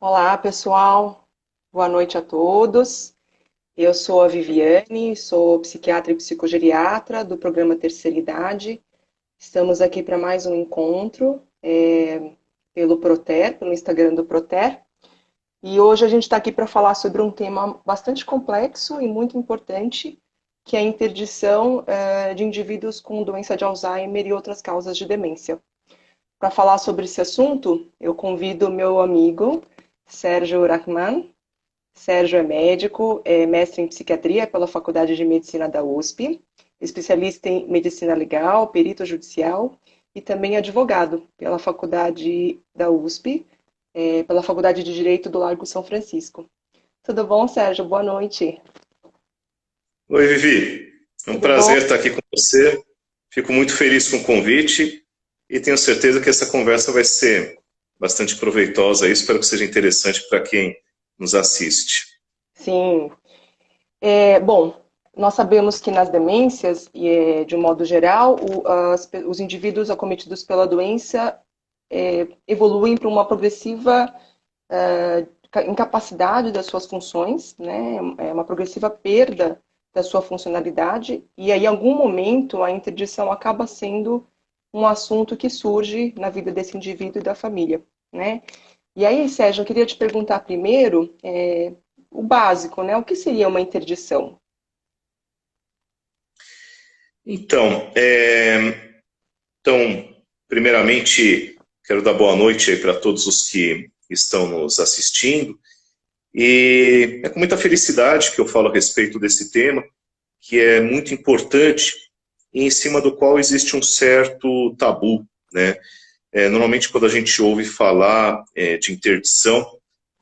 Olá, pessoal. Boa noite a todos. Eu sou a Viviane, sou psiquiatra e psicogeriatra do programa Terceira Idade. Estamos aqui para mais um encontro pelo Proter, pelo Instagram do Proter. E hoje a gente está aqui para falar sobre um tema bastante complexo e muito importante, que é a interdição de indivíduos com doença de Alzheimer e outras causas de demência. Para falar sobre esse assunto, eu convido o meu amigo Sérgio Rahman. Sérgio é médico, é mestre em psiquiatria pela Faculdade de Medicina da USP, especialista em medicina legal, perito judicial e também advogado pela Faculdade da USP, pela Faculdade de Direito do Largo São Francisco. Tudo bom, Sérgio? Boa noite. Oi, Vivi. É um Tudo bom? prazer estar aqui com você. Fico muito feliz com o convite e tenho certeza que essa conversa vai ser bastante proveitosa. Espero que seja interessante para quem nos assiste. Sim. Bom, nós sabemos que nas demências, de um modo geral, os indivíduos acometidos pela doença evoluem para uma progressiva incapacidade das suas funções, né? É uma progressiva perda da sua funcionalidade, e aí, em algum momento, a interdição acaba sendo um assunto que surge na vida desse indivíduo e da família, né? E aí, Sérgio, eu queria te perguntar primeiro o básico, né? O que seria uma interdição? Então, primeiramente, quero dar boa noite para todos os que estão nos assistindo. E é com muita felicidade que eu falo a respeito desse tema, que é muito importante e em cima do qual existe um certo tabu, né? Normalmente, quando a gente ouve falar de interdição,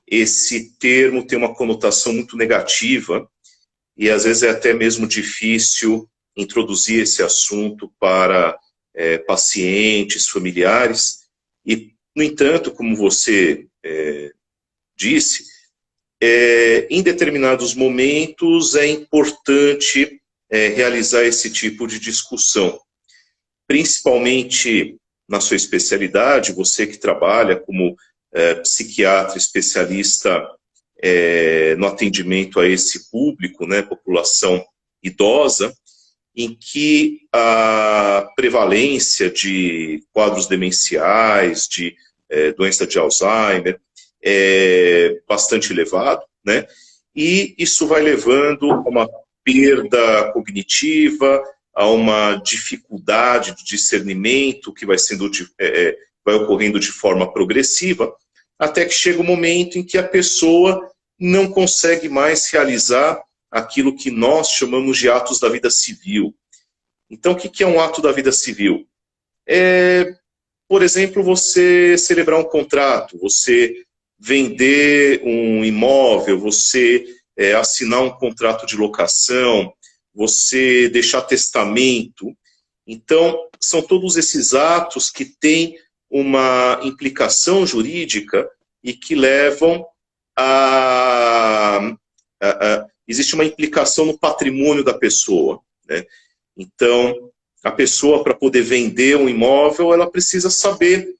esse termo tem uma conotação muito negativa e às vezes é até mesmo difícil introduzir esse assunto para pacientes, familiares. E, no entanto, como você disse, em determinados momentos é importante realizar esse tipo de discussão, principalmente na sua especialidade, você que trabalha como psiquiatra especialista no atendimento a esse público, né, população idosa, em que a prevalência de quadros demenciais, de doença de Alzheimer, é bastante elevado, né? E isso vai levando a uma perda cognitiva, a uma dificuldade de discernimento que vai ocorrendo de forma progressiva, até que chega o momento em que a pessoa não consegue mais realizar aquilo que nós chamamos de atos da vida civil. Então, o que é um ato da vida civil? Por exemplo, você celebrar um contrato, você vender um imóvel, você assinar um contrato de locação, você deixar testamento. Então, são todos esses atos que têm uma implicação jurídica e que levam existe uma implicação no patrimônio da pessoa, né? Então, a pessoa, para poder vender um imóvel, ela precisa saber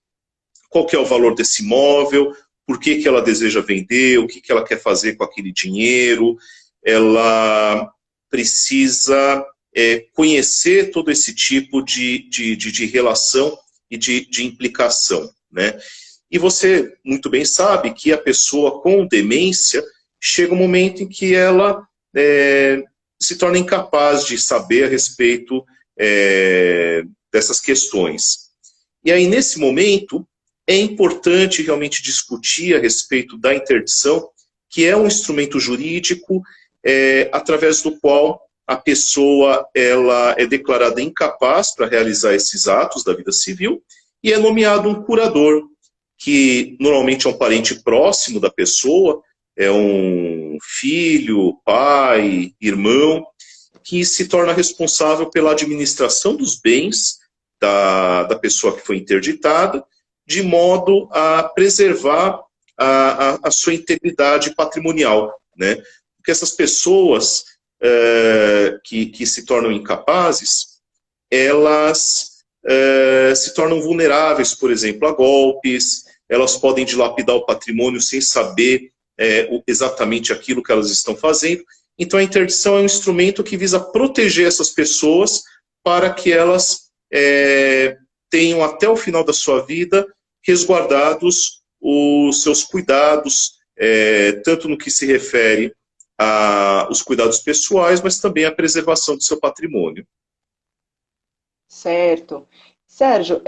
qual que é o valor desse imóvel, por que ela deseja vender, o que ela quer fazer com aquele dinheiro. Ela precisa conhecer todo esse tipo de relação e de implicação, né? E você muito bem sabe que a pessoa com demência chega um momento em que ela se torna incapaz de saber a respeito dessas questões. E aí, nesse momento, é importante realmente discutir a respeito da interdição, que é um instrumento jurídico através do qual a pessoa ela é declarada incapaz para realizar esses atos da vida civil e é nomeado um curador, que normalmente é um parente próximo da pessoa, é um filho, pai, irmão, que se torna responsável pela administração dos bens da pessoa que foi interditada, de modo a preservar a sua integridade patrimonial, né? Porque essas pessoas que se tornam incapazes, elas se tornam vulneráveis, por exemplo, a golpes, elas podem dilapidar o patrimônio sem saber exatamente aquilo que elas estão fazendo. Então a interdição é um instrumento que visa proteger essas pessoas para que elas tenham até o final da sua vida resguardados os seus cuidados, tanto no que se refere aos cuidados pessoais, mas também à preservação do seu patrimônio. Certo. Sérgio,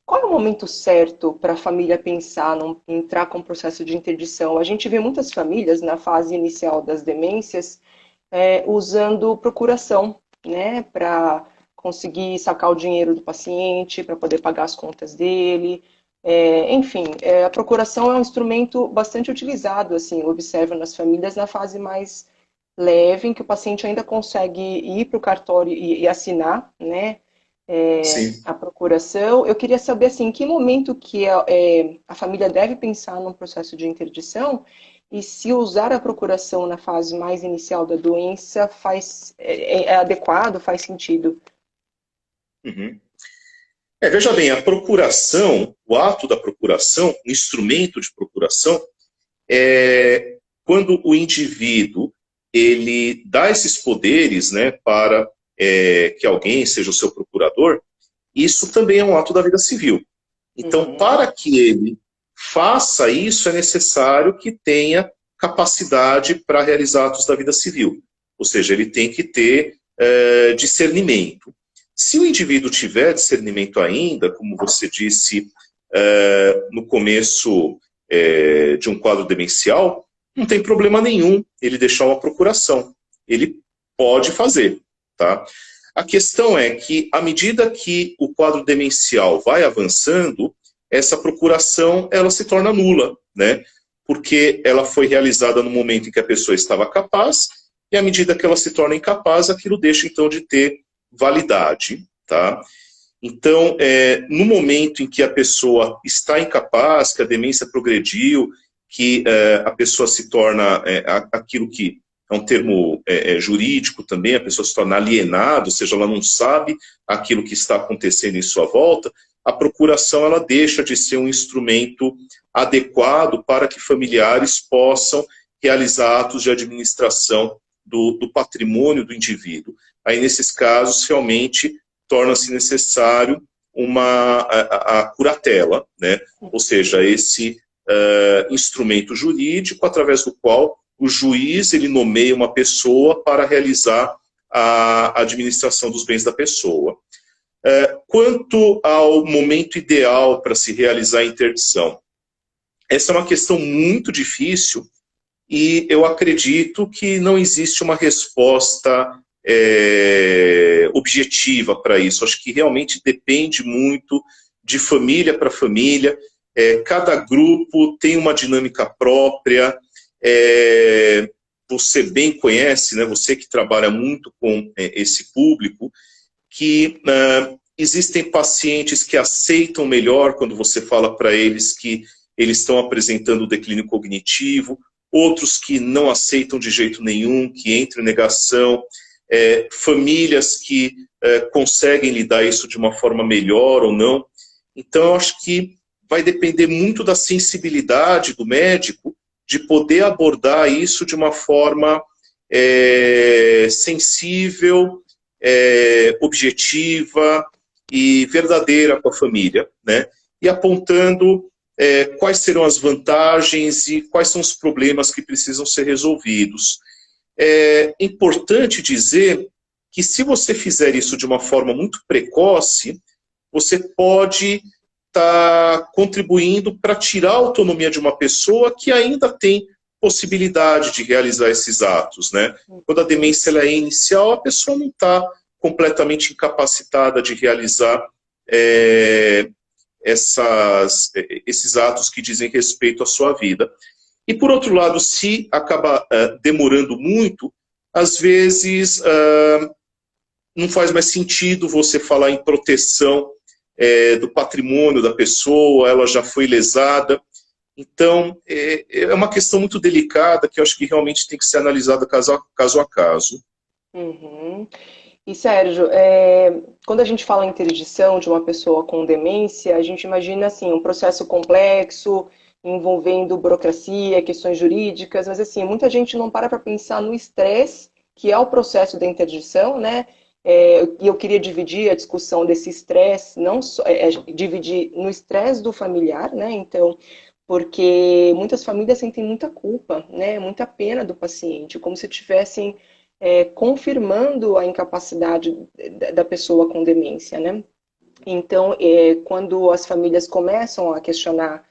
qual é o momento certo para a família pensar em entrar com o processo de interdição? A gente vê muitas famílias na fase inicial das demências usando procuração, né, para conseguir sacar o dinheiro do paciente, para poder pagar as contas dele. Enfim, a procuração é um instrumento bastante utilizado, assim, eu observo nas famílias na fase mais leve, em que o paciente ainda consegue ir para o cartório e assinar, né, Sim. a procuração. Eu queria saber, assim, em que momento que a família deve pensar num processo de interdição e se usar a procuração na fase mais inicial da doença é adequado, faz sentido. Uhum. Veja bem, a procuração, o ato da procuração, o instrumento de procuração, quando o indivíduo ele dá esses poderes, né, para que alguém seja o seu procurador, isso também é um ato da vida civil. Então, para que ele faça isso, é necessário que tenha capacidade para realizar atos da vida civil. Ou seja, ele tem que ter discernimento. Se o indivíduo tiver discernimento ainda, como você disse no começo de um quadro demencial, não tem problema nenhum ele deixar uma procuração. Ele pode fazer, tá? A questão é que, à medida que o quadro demencial vai avançando, essa procuração ela se torna nula, né? Porque ela foi realizada no momento em que a pessoa estava capaz, e à medida que ela se torna incapaz, aquilo deixa então de ter validade, tá? Então, no momento em que a pessoa está incapaz, que a demência progrediu, que a pessoa se torna aquilo que é um termo jurídico também, a pessoa se torna alienada, ou seja, ela não sabe aquilo que está acontecendo em sua volta, a procuração ela deixa de ser um instrumento adequado para que familiares possam realizar atos de administração do patrimônio do indivíduo. Aí, nesses casos, realmente torna-se necessário a curatela, né? Ou seja, esse instrumento jurídico através do qual o juiz ele nomeia uma pessoa para realizar a administração dos bens da pessoa. Quanto ao momento ideal para se realizar a interdição, essa é uma questão muito difícil e eu acredito que não existe uma resposta objetiva para isso. Acho que realmente depende muito de família para família. Cada grupo tem uma dinâmica própria. Você bem conhece, né, você que trabalha muito com esse público, que existem pacientes que aceitam melhor quando você fala para eles que eles estão apresentando declínio cognitivo, outros que não aceitam de jeito nenhum, que entram em negação, famílias que conseguem lidar isso de uma forma melhor ou não. Então, eu acho que vai depender muito da sensibilidade do médico de poder abordar isso de uma forma sensível, objetiva e verdadeira com a família, né? E apontando quais serão as vantagens e quais são os problemas que precisam ser resolvidos. É importante dizer que se você fizer isso de uma forma muito precoce, você pode estar contribuindo para tirar a autonomia de uma pessoa que ainda tem possibilidade de realizar esses atos, né? Quando a demência ela é inicial, a pessoa não está completamente incapacitada de realizar esses atos que dizem respeito à sua vida. E, por outro lado, se acaba demorando muito, às vezes não faz mais sentido você falar em proteção do patrimônio da pessoa, ela já foi lesada. Então, é uma questão muito delicada que eu acho que realmente tem que ser analisada caso a caso. Uhum. E Sérgio, quando a gente fala em interdição de uma pessoa com demência, a gente imagina assim um processo complexo, envolvendo burocracia, questões jurídicas, mas assim, muita gente não para pensar no estresse que é o processo da interdição, né? E eu queria dividir a discussão desse estresse, não só, dividir no estresse do familiar, né? Então, porque muitas famílias sentem muita culpa, né? Muita pena do paciente, como se tivessem confirmando a incapacidade da pessoa com demência, né? Então, quando as famílias começam a questionar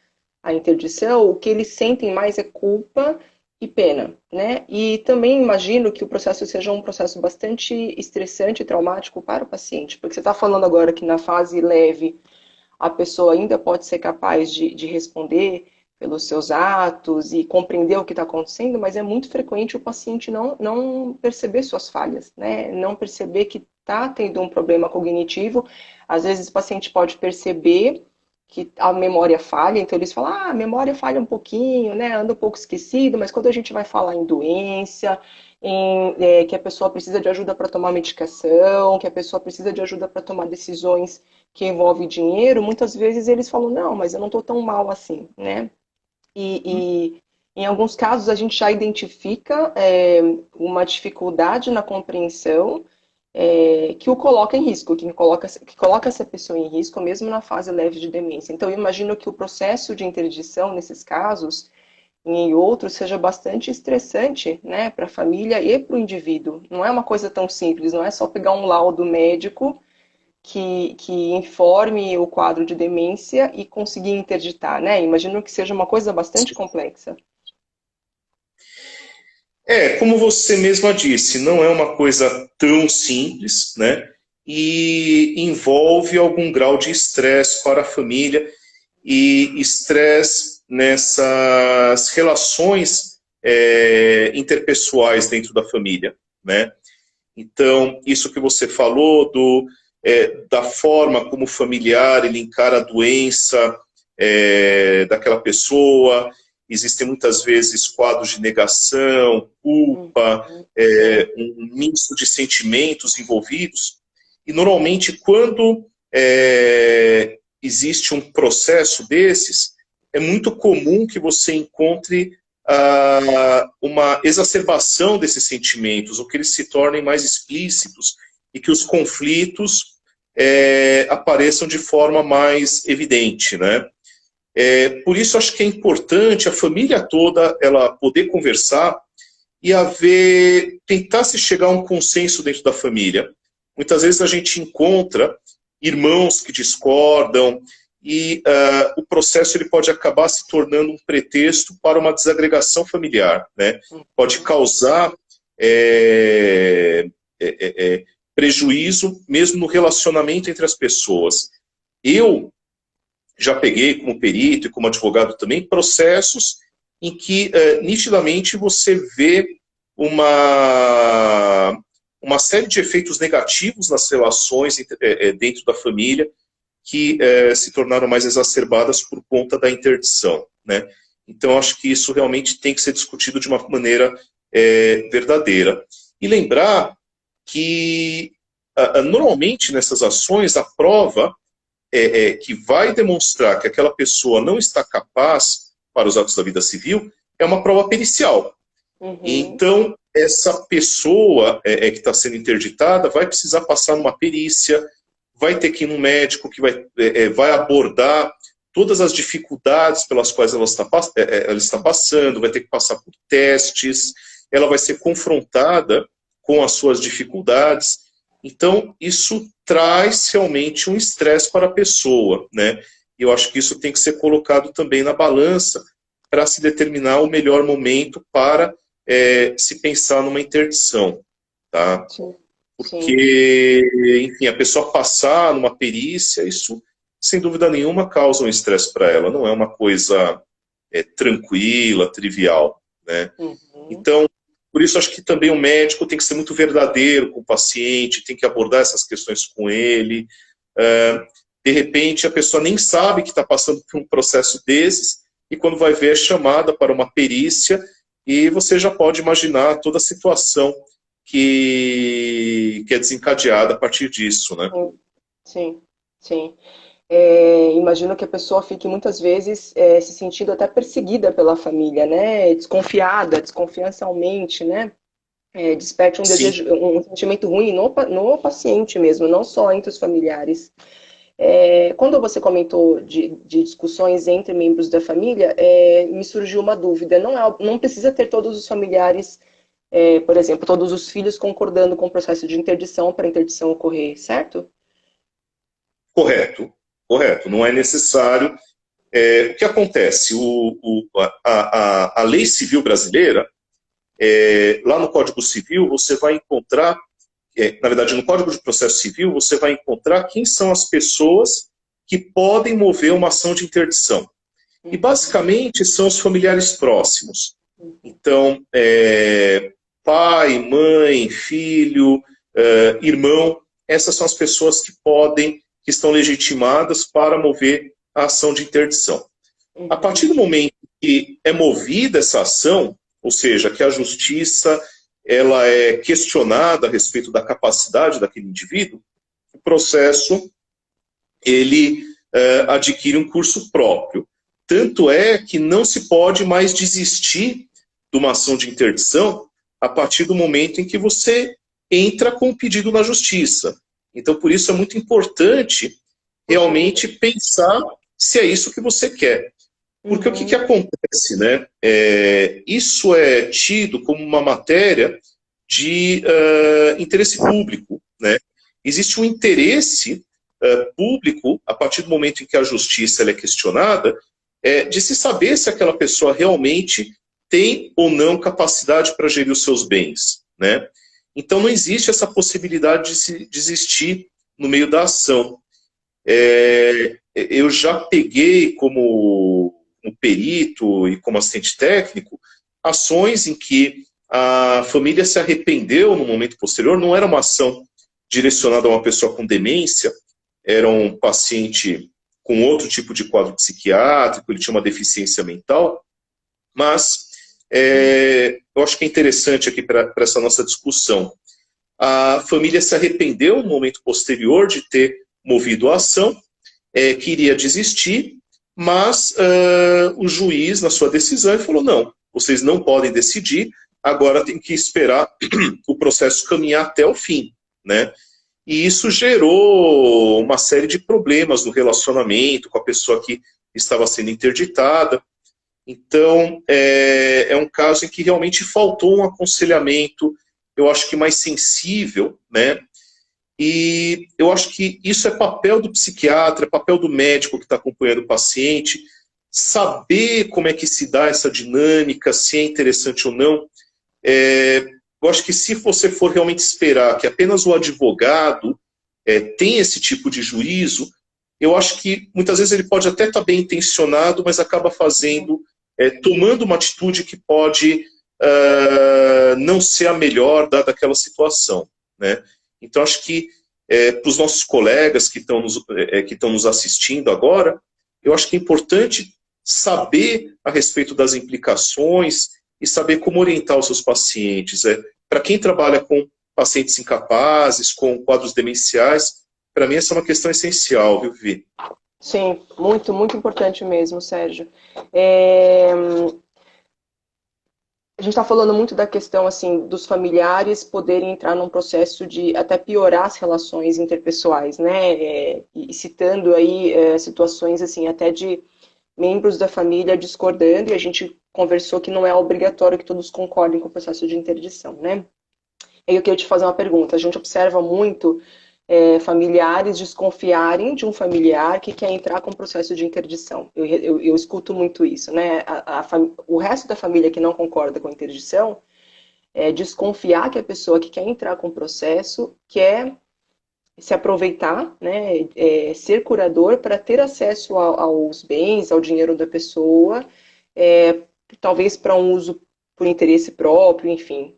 a interdição, o que eles sentem mais é culpa e pena, né? E também imagino que o processo seja um processo bastante estressante e traumático para o paciente, porque você está falando agora que na fase leve a pessoa ainda pode ser capaz de responder pelos seus atos e compreender o que está acontecendo, mas é muito frequente o paciente não perceber suas falhas, né? Não perceber que está tendo um problema cognitivo. Às vezes o paciente pode perceber que a memória falha, então eles falam, a memória falha um pouquinho, né? Anda um pouco esquecido, mas quando a gente vai falar em doença, que a pessoa precisa de ajuda para tomar medicação, que a pessoa precisa de ajuda para tomar decisões que envolvem dinheiro, muitas vezes eles falam, não, mas eu não estou tão mal assim, né? E em alguns casos a gente já identifica uma dificuldade na compreensão que o coloca em risco, que coloca essa pessoa em risco, mesmo na fase leve de demência. Então, eu imagino que o processo de interdição, nesses casos, e em outros, seja bastante estressante, né, para a família e para o indivíduo. Não é uma coisa tão simples, não é só pegar um laudo médico que informe o quadro de demência e conseguir interditar, né? Imagino que seja uma coisa bastante complexa. Como você mesma disse, não é uma coisa tão simples, né? E envolve algum grau de estresse para a família e estresse nessas relações interpessoais dentro da família, né? Então, isso que você falou da forma como o familiar ele encara a doença daquela pessoa, existem muitas vezes quadros de negação, culpa, um misto de sentimentos envolvidos, e normalmente quando existe um processo desses, é muito comum que você encontre uma exacerbação desses sentimentos, ou que eles se tornem mais explícitos e que os conflitos apareçam de forma mais evidente, né? Por isso acho que é importante a família toda ela poder conversar e tentar se chegar a um consenso dentro da família. Muitas vezes a gente encontra irmãos que discordam e o processo ele pode acabar se tornando um pretexto para uma desagregação familiar, né? Pode causar prejuízo mesmo no relacionamento entre as pessoas. Eu já peguei como perito e como advogado também processos em que nitidamente você vê uma série de efeitos negativos nas relações dentro da família que se tornaram mais exacerbadas por conta da interdição, né? Então, acho que isso realmente tem que ser discutido de uma maneira verdadeira. E lembrar que, normalmente, nessas ações, a prova que vai demonstrar que aquela pessoa não está capaz para os atos da vida civil é uma prova pericial. Uhum. Então, essa pessoa que está sendo interditada vai precisar passar numa perícia, vai ter que ir num médico que vai abordar todas as dificuldades pelas quais ela está passando, vai ter que passar por testes, ela vai ser confrontada com as suas dificuldades. Então, isso traz realmente um estresse para a pessoa, né? E eu acho que isso tem que ser colocado também na balança para se determinar o melhor momento para se pensar numa interdição, tá? Sim. Porque, enfim, a pessoa passar numa perícia, isso, sem dúvida nenhuma, causa um estresse para ela. Não é uma coisa tranquila, trivial, né? Uhum. Então, Por isso, acho que também o médico tem que ser muito verdadeiro com o paciente, tem que abordar essas questões com ele. De repente, a pessoa nem sabe que está passando por um processo desses, e quando vai ver, é chamada para uma perícia, e você já pode imaginar toda a situação que é desencadeada a partir disso, né? Sim, sim. Imagino que a pessoa fique muitas vezes se sentindo até perseguida pela família, né? Desconfiada, desconfiança aumente, né? Desperte um Sim. desejo, um sentimento ruim no paciente mesmo, não só entre os familiares. Quando você comentou de discussões entre membros da família, me surgiu uma dúvida. Não precisa ter todos os familiares, por exemplo, todos os filhos concordando com o processo de interdição para a interdição ocorrer, certo? Correto, correto. Não é necessário. O que acontece? A lei civil brasileira, lá no Código Civil, você vai encontrar, na verdade, no Código de Processo Civil, você vai encontrar quem são as pessoas que podem mover uma ação de interdição. E, basicamente, são os familiares próximos. Então, pai, mãe, filho, irmão, essas são as pessoas que estão legitimadas para mover a ação de interdição. A partir do momento que é movida essa ação, ou seja, que a justiça ela é questionada a respeito da capacidade daquele indivíduo, o processo ele adquire um curso próprio. Tanto é que não se pode mais desistir de uma ação de interdição a partir do momento em que você entra com o pedido na justiça. Então, por isso é muito importante realmente pensar se é isso que você quer. Porque o que acontece, né? Isso é tido como uma matéria de interesse público, né? Existe um interesse público, a partir do momento em que a justiça ela é questionada, de se saber se aquela pessoa realmente tem ou não capacidade para gerir os seus bens, né? Então não existe essa possibilidade de se desistir no meio da ação. Eu já peguei como perito e como assistente técnico ações em que a família se arrependeu no momento posterior. Não era uma ação direcionada a uma pessoa com demência, era um paciente com outro tipo de quadro psiquiátrico, ele tinha uma deficiência mental, mas eu acho que é interessante aqui para essa nossa discussão. A família se arrependeu no momento posterior de ter movido a ação, queria desistir, mas o juiz, na sua decisão, ele falou, não, vocês não podem decidir, agora tem que esperar o processo caminhar até o fim, né? E isso gerou uma série de problemas no relacionamento com a pessoa que estava sendo interditada. Então, é um caso em que realmente faltou um aconselhamento, eu acho que mais sensível, né? E eu acho que isso é papel do psiquiatra, é papel do médico que está acompanhando o paciente, saber como é que se dá essa dinâmica, se é interessante ou não. Eu acho que se você for realmente esperar que apenas o advogado tenha esse tipo de juízo, eu acho que muitas vezes ele pode até estar bem intencionado, mas acaba tomando uma atitude que pode não ser a melhor dada aquela situação, né? Então, acho que para os nossos colegas que estão nos assistindo agora, eu acho que é importante saber a respeito das implicações e saber como orientar os seus pacientes. Para quem trabalha com pacientes incapazes, com quadros demenciais, para mim essa é uma questão essencial, viu, Vivi? Sim, muito, muito importante mesmo, Sérgio. A gente está falando muito da questão assim dos familiares poderem entrar num processo de até piorar as relações interpessoais, né? E citando aí situações assim até de membros da família discordando, e a gente conversou que não é obrigatório que todos concordem com o processo de interdição, né? E eu queria te fazer uma pergunta. A gente observa muito familiares desconfiarem de um familiar que quer entrar com o processo de interdição. Eu escuto muito isso, né? O resto da família que não concorda com a interdição desconfiar que a pessoa que quer entrar com o processo quer se aproveitar, né? Ser curador para ter acesso aos bens, ao dinheiro da pessoa, talvez para um uso por interesse próprio, enfim.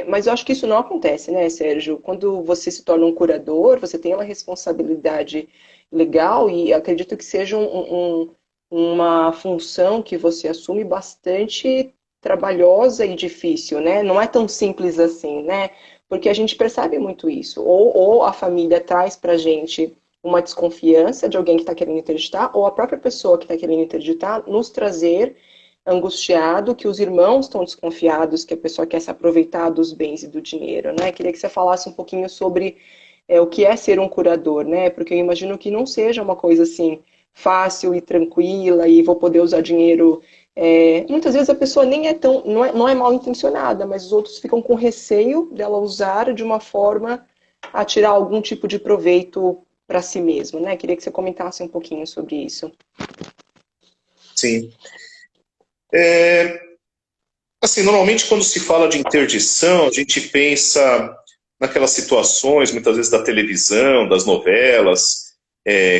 Mas eu acho que isso não acontece, né, Sérgio? Quando você se torna um curador, você tem uma responsabilidade legal e acredito que seja uma função que você assume bastante trabalhosa e difícil, né? Não é tão simples assim, né? Porque a gente percebe muito isso. Ou a família traz pra gente uma desconfiança de alguém que está querendo interditar, ou a própria pessoa que está querendo interditar nos trazer angustiado que os irmãos estão desconfiados que a pessoa quer se aproveitar dos bens e do dinheiro, né? Queria que você falasse um pouquinho sobre o que é ser um curador, né? Porque eu imagino que não seja uma coisa assim fácil e tranquila e vou poder usar dinheiro. Muitas vezes a pessoa nem é tão, não é mal intencionada, mas os outros ficam com receio dela usar de uma forma a tirar algum tipo de proveito para si mesmo, né? Queria que você comentasse um pouquinho sobre isso. Sim. Assim, normalmente quando se fala de interdição, a gente pensa naquelas situações, muitas vezes da televisão, das novelas,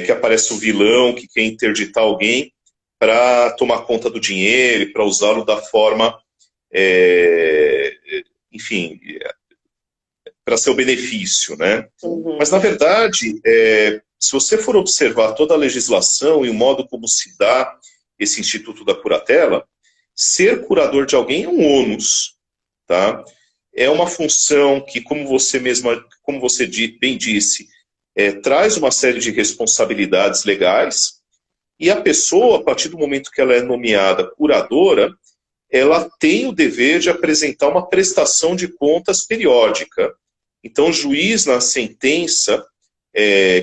que aparece o vilão que quer interditar alguém para tomar conta do dinheiro e para usá-lo da forma, enfim, para seu benefício, né? Mas, na verdade, se você for observar toda a legislação e o modo como se dá esse Instituto da Curatela, ser curador de alguém é um ônus, tá? É uma função que, como você mesma, como você bem disse, traz uma série de responsabilidades legais, e a pessoa, a partir do momento que ela é nomeada curadora, ela tem o dever de apresentar uma prestação de contas periódica. Então, o juiz, na sentença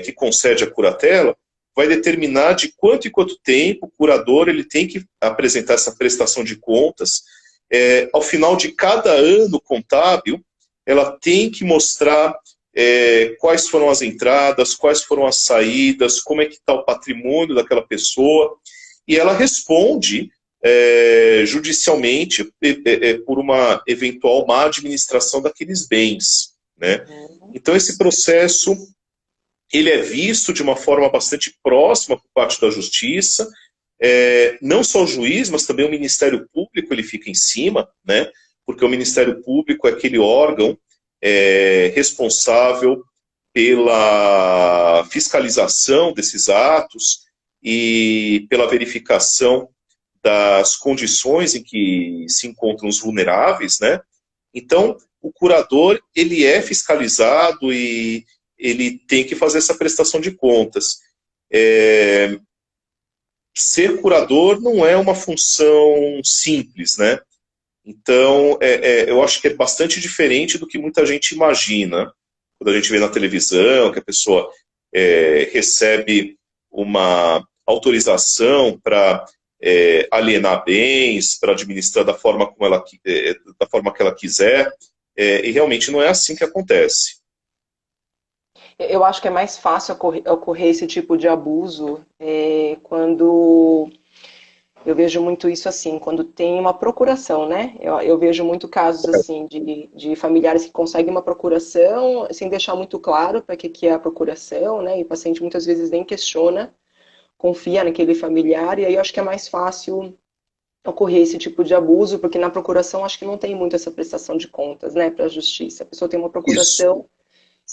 que concede a curatela, vai determinar de quanto em quanto tempo o curador ele tem que apresentar essa prestação de contas. Ao final de cada ano contábil, ela tem que mostrar quais foram as entradas, quais foram as saídas, como é que está o patrimônio daquela pessoa, e ela responde judicialmente por uma eventual má administração daqueles bens, né? Então esse processo ele é visto de uma forma bastante próxima por parte da justiça, não só o juiz, mas também o Ministério Público ele fica em cima, né? Porque o Ministério Público é aquele órgão responsável pela fiscalização desses atos e pela verificação das condições em que se encontram os vulneráveis, né? Então, o curador, ele é fiscalizado e ele tem que fazer essa prestação de contas. Ser curador não é uma função simples, né? Então, eu acho que é bastante diferente do que muita gente imagina. Quando a gente vê na televisão que a pessoa recebe uma autorização para alienar bens, para administrar da forma, da forma que ela quiser, e realmente não é assim que acontece. Eu acho que é mais fácil ocorrer esse tipo de abuso quando eu vejo muito isso assim, quando tem uma procuração, né? Eu vejo muito casos assim de familiares que conseguem uma procuração sem deixar muito claro para que é a procuração, né? E o paciente muitas vezes nem questiona, confia naquele familiar, e aí eu acho que é mais fácil ocorrer esse tipo de abuso, porque na procuração acho que não tem muito essa prestação de contas, né, para a justiça. A pessoa tem uma Isso, procuração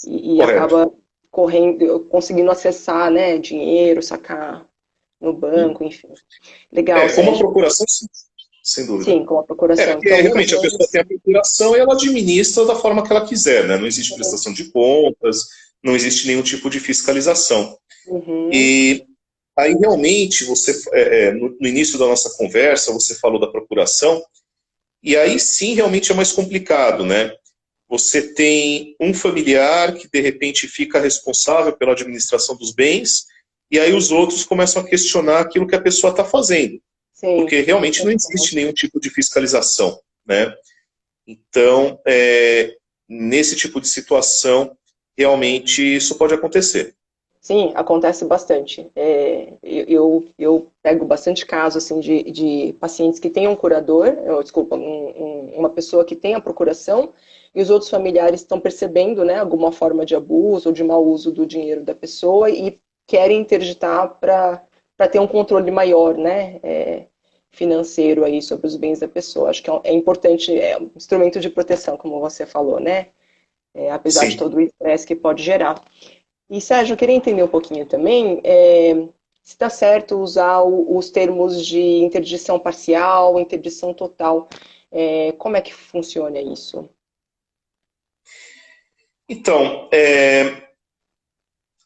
e correto. acaba conseguindo acessar, né, dinheiro, sacar no banco, enfim. Legal, Como a Sérgio. procuração, sim, sem dúvida. Sim, com a procuração. Porque Então, muitas realmente a pessoa vezes. tem a procuração e ela administra da forma que ela quiser, né? Não existe prestação de contas, não existe nenhum tipo de fiscalização. Uhum, E aí realmente, no início da nossa conversa, você falou da procuração, e aí sim realmente é mais complicado, né? Você tem um familiar que de repente fica responsável pela administração dos bens, e aí os outros começam a questionar aquilo que a pessoa está fazendo, sim. porque realmente não existe nenhum tipo de fiscalização, né? Então, nesse tipo de situação, realmente isso pode acontecer. Sim, acontece bastante. Eu pego bastante caso assim, de pacientes que têm um curador, desculpa, uma pessoa que tem a procuração, e os outros familiares estão percebendo, né, alguma forma de abuso ou de mau uso do dinheiro da pessoa e querem interditar para ter um controle maior, né? financeiro aí sobre os bens da pessoa. Acho que é importante, é um instrumento de proteção, como você falou, né? Apesar de Sim. todo o estresse que pode gerar. E, Sérgio, eu queria entender um pouquinho também, se está certo usar os termos de interdição parcial, interdição total. Como é que funciona isso? Então,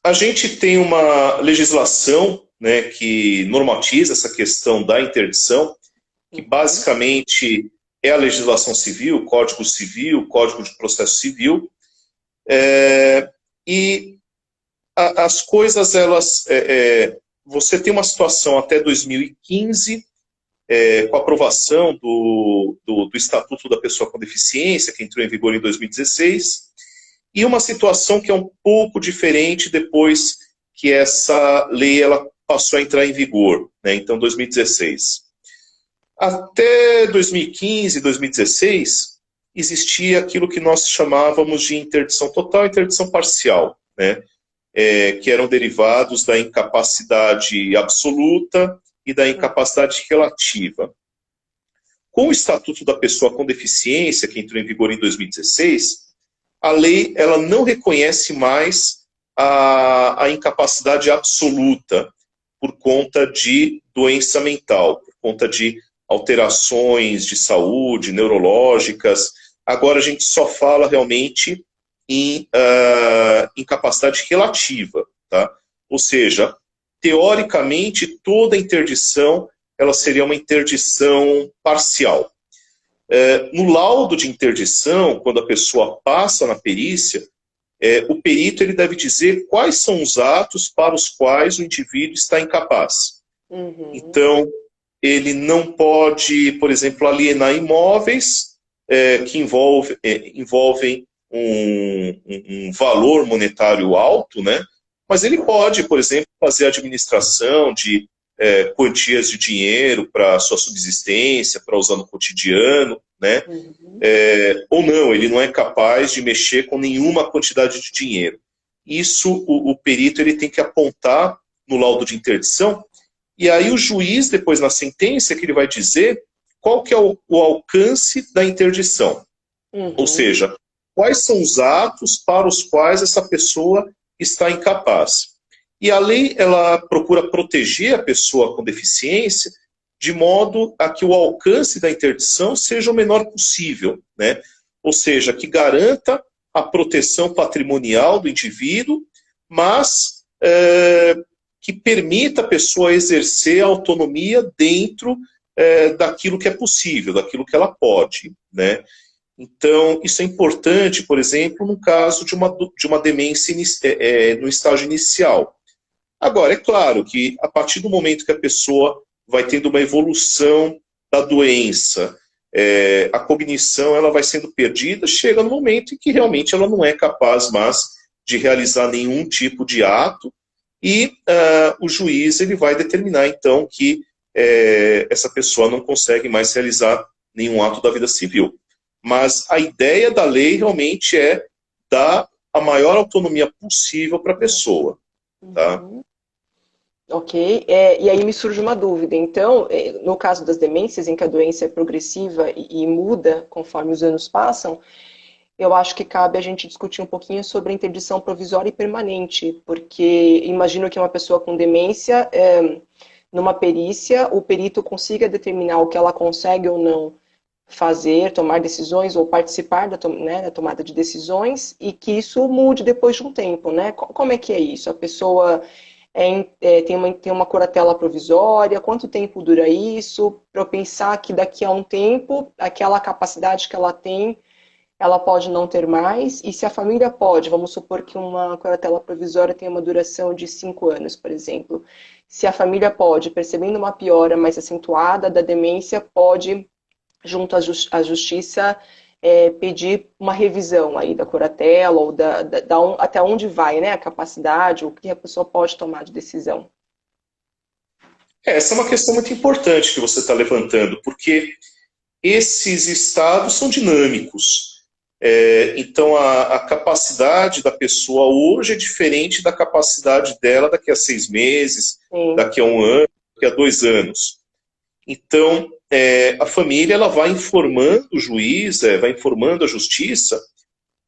a gente tem uma legislação, né, que normatiza essa questão da interdição, que Uhum. basicamente é a legislação civil, Código de Processo Civil, e as coisas, elas, você tem uma situação até 2015, com a aprovação do Estatuto da Pessoa com Deficiência, que entrou em vigor em 2016, e uma situação que é um pouco diferente depois que essa lei ela passou a entrar em vigor, né, então 2016. Até 2015, 2016, existia aquilo que nós chamávamos de interdição total e interdição parcial, né, que eram derivados da incapacidade absoluta e da incapacidade relativa. Com o Estatuto da Pessoa com Deficiência, que entrou em vigor em 2016, a lei ela não reconhece mais a incapacidade absoluta por conta de doença mental, por conta de alterações de saúde, neurológicas. Agora a gente só fala realmente em incapacidade relativa, tá? Ou seja, teoricamente, toda interdição ela seria uma interdição parcial. No laudo de interdição, quando a pessoa passa na perícia, o perito ele deve dizer quais são os atos para os quais o indivíduo está incapaz. Uhum. Então, ele não pode, por exemplo, alienar imóveis que envolvem um valor monetário alto, né? Mas ele pode, por exemplo, fazer a administração de quantias de dinheiro para sua subsistência, para usar no cotidiano, né? Uhum. Ou não, ele não é capaz de mexer com nenhuma quantidade de dinheiro. Isso o perito ele tem que apontar no laudo de interdição, e aí o juiz, depois na sentença, que ele vai dizer qual que é o alcance da interdição. Uhum. Ou seja, quais são os atos para os quais essa pessoa está incapaz. E a lei, ela procura proteger a pessoa com deficiência de modo a que o alcance da interdição seja o menor possível, né? Ou seja, que garanta a proteção patrimonial do indivíduo, mas que permita a pessoa exercer a autonomia dentro daquilo que é possível, daquilo que ela pode, né? Então, isso é importante, por exemplo, no caso de uma demência no estágio inicial. Agora, é claro que a partir do momento que a pessoa vai tendo uma evolução da doença, a cognição ela vai sendo perdida, chega no momento em que realmente ela não é capaz mais de realizar nenhum tipo de ato, e o juiz ele vai determinar, então, que essa pessoa não consegue mais realizar nenhum ato da vida civil. Mas a ideia da lei realmente é dar a maior autonomia possível para a pessoa. Tá? Uhum. Ok, e aí me surge uma dúvida. Então, no caso das demências, em que a doença é progressiva e muda conforme os anos passam, eu acho que cabe a gente discutir um pouquinho sobre a interdição provisória e permanente, porque imagino que uma pessoa com demência, numa perícia, o perito consiga determinar o que ela consegue ou não fazer, tomar decisões ou participar da tomada de decisões, e que isso mude depois de um tempo, né? Como é que é isso? A pessoa tem uma curatela provisória, quanto tempo dura isso? Para eu pensar que daqui a um tempo, aquela capacidade que ela tem, ela pode não ter mais, e se a família pode, vamos supor que uma curatela provisória tem uma duração de 5 anos, por exemplo. Se a família pode, percebendo uma piora mais acentuada da demência, pode, junto à justiça, pedir uma revisão aí da curatela, ou até onde vai, né, a capacidade, o que a pessoa pode tomar de decisão. Essa é uma questão muito importante que você está levantando, porque esses estados são dinâmicos. Então, a capacidade da pessoa hoje é diferente da capacidade dela daqui a 6 meses, Sim. daqui a 1 ano, daqui a 2 anos. Então, a família ela vai informando o juiz, vai informando a justiça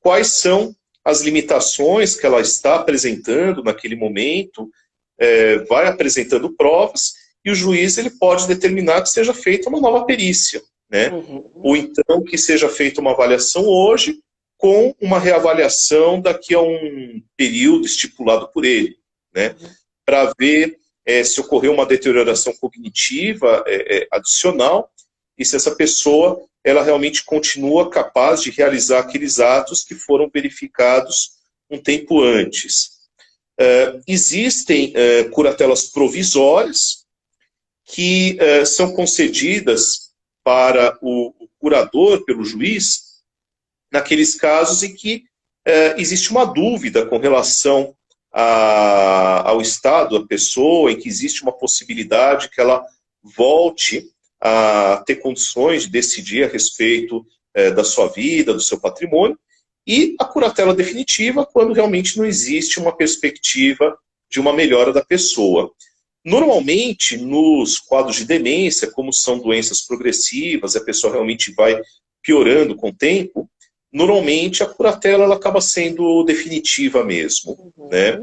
quais são as limitações que ela está apresentando naquele momento, vai apresentando provas, e o juiz ele pode determinar que seja feita uma nova perícia, né? Ou então que seja feita uma avaliação hoje, com uma reavaliação daqui a um período estipulado por ele, né? Para ver se ocorreu uma deterioração cognitiva adicional e se essa pessoa ela realmente continua capaz de realizar aqueles atos que foram verificados um tempo antes. Existem curatelas provisórias que são concedidas para o curador, pelo juiz, naqueles casos em que existe uma dúvida com relação ao estado da pessoa, em que existe uma possibilidade que ela volte a ter condições de decidir a respeito da sua vida, do seu patrimônio, e a curatela definitiva quando realmente não existe uma perspectiva de uma melhora da pessoa. Normalmente, nos quadros de demência, como são doenças progressivas, a pessoa realmente vai piorando com o tempo, normalmente a curatela ela acaba sendo definitiva mesmo, né?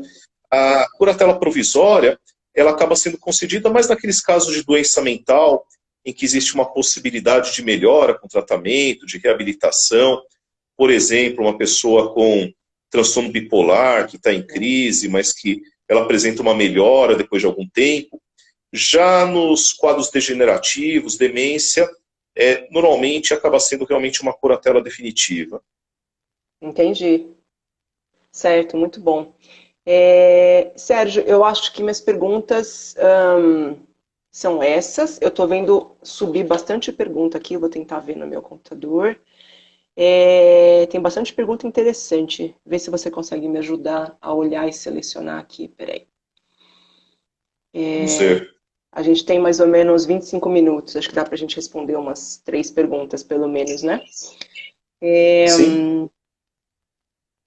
A curatela provisória ela acaba sendo concedida mais naqueles casos de doença mental em que existe uma possibilidade de melhora com tratamento, de reabilitação. Por exemplo, uma pessoa com transtorno bipolar que está em crise, mas que ela apresenta uma melhora depois de algum tempo. Já nos quadros degenerativos, demência, normalmente acaba sendo realmente uma curatela definitiva. Entendi. Certo, muito bom. Sérgio, eu acho que minhas perguntas são essas. Eu estou vendo subir bastante pergunta aqui, vou tentar ver no meu computador. Tem bastante pergunta interessante. Vê se você consegue me ajudar a olhar e selecionar aqui. Peraí. Vamos ver. A gente tem mais ou menos 25 minutos. Acho que dá para a gente responder umas 3 perguntas, pelo menos, né? Sim.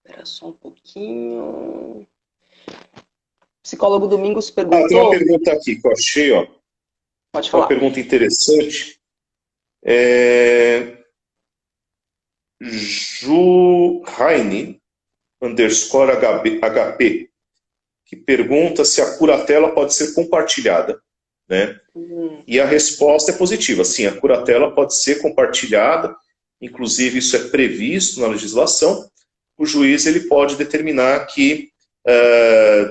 Espera só um pouquinho. Psicólogo Domingos perguntou... Tem uma pergunta aqui que eu achei, ó. Pode falar. Uma pergunta interessante. Ju Heine, _HP, que pergunta se a curatela pode ser compartilhada, né? E a resposta é positiva. Sim, a curatela pode ser compartilhada, inclusive isso é previsto na legislação. O juiz ele pode determinar que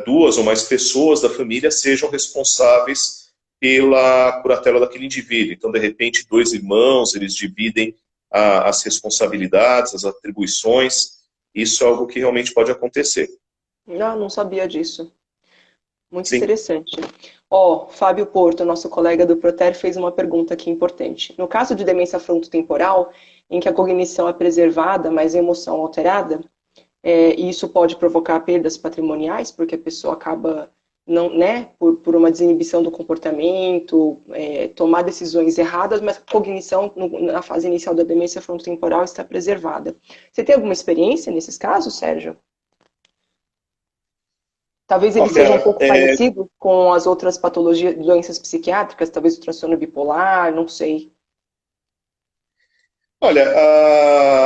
2 ou mais pessoas da família sejam responsáveis pela curatela daquele indivíduo. Então, de repente, 2 irmãos, eles dividem as responsabilidades, as atribuições. Isso é algo que realmente pode acontecer. Não sabia disso. Muito Sim. interessante. Fábio Porto, nosso colega do Proter, fez uma pergunta aqui importante. No caso de demência frontotemporal, em que a cognição é preservada, mas a emoção alterada, e isso pode provocar perdas patrimoniais, porque a pessoa acaba, não, né, por uma desinibição do comportamento, tomar decisões erradas, mas a cognição na fase inicial da demência frontotemporal está preservada. Você tem alguma experiência nesses casos, Sérgio? Talvez ele seja um pouco parecido com as outras patologias, doenças psiquiátricas, talvez o transtorno bipolar, não sei. Olha,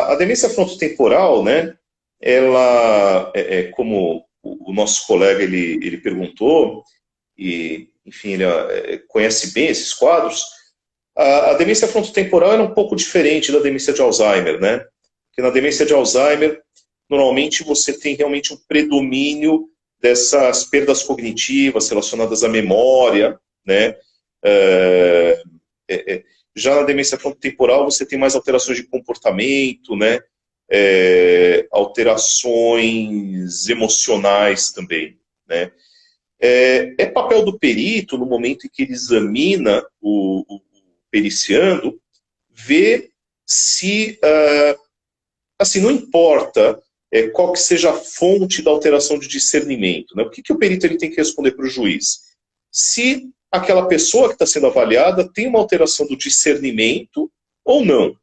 a demência frontotemporal, né, ela, como o nosso colega ele perguntou, e, enfim, ele conhece bem esses quadros, a demência frontotemporal era um pouco diferente da demência de Alzheimer, né? Porque na demência de Alzheimer, normalmente você tem realmente um predomínio dessas perdas cognitivas relacionadas à memória, né? Já na demência frontotemporal você tem mais alterações de comportamento, né? Alterações emocionais também, né? É papel do perito, no momento em que ele examina o periciando, ver se, assim, não importa qual que seja a fonte da alteração de discernimento, né? O que o perito ele tem que responder para o juiz? Se aquela pessoa que está sendo avaliada tem uma alteração do discernimento ou não.